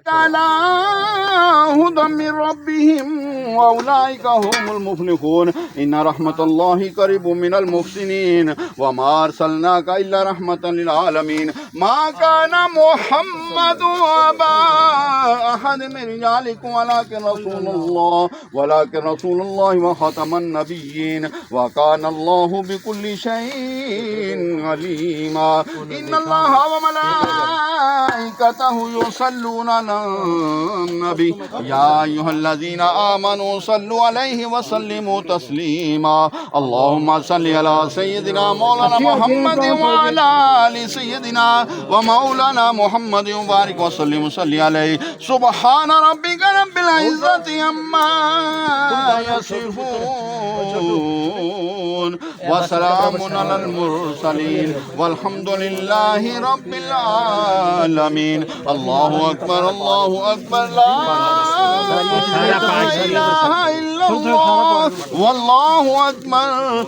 على هدى من ربهم وأولئك هم المفلحون إن رحمة الله قريب من المحسنين وما أرسلناك إلا رحمة للعالمين ما كان محمد أبا أحد من رجالكم ولكن رسول الله وخاتم النبيين وكان الله بكل شيء عليما إن الله وملائكته يصلون على النبي يا أيها الذين آمنوا صلوا عليه وسلموا تسليما اللهم صل على سيدنا مولانا محمد وعلى آل سيدنا ومولانا محمد وبارك وسلم وصل عليه سبحان ربك رب العزة عما يصفون وسلام على المرسلين والحمد لله رب العالمين الله أكبر الله أكبر لا إله إلا الله والله أكبر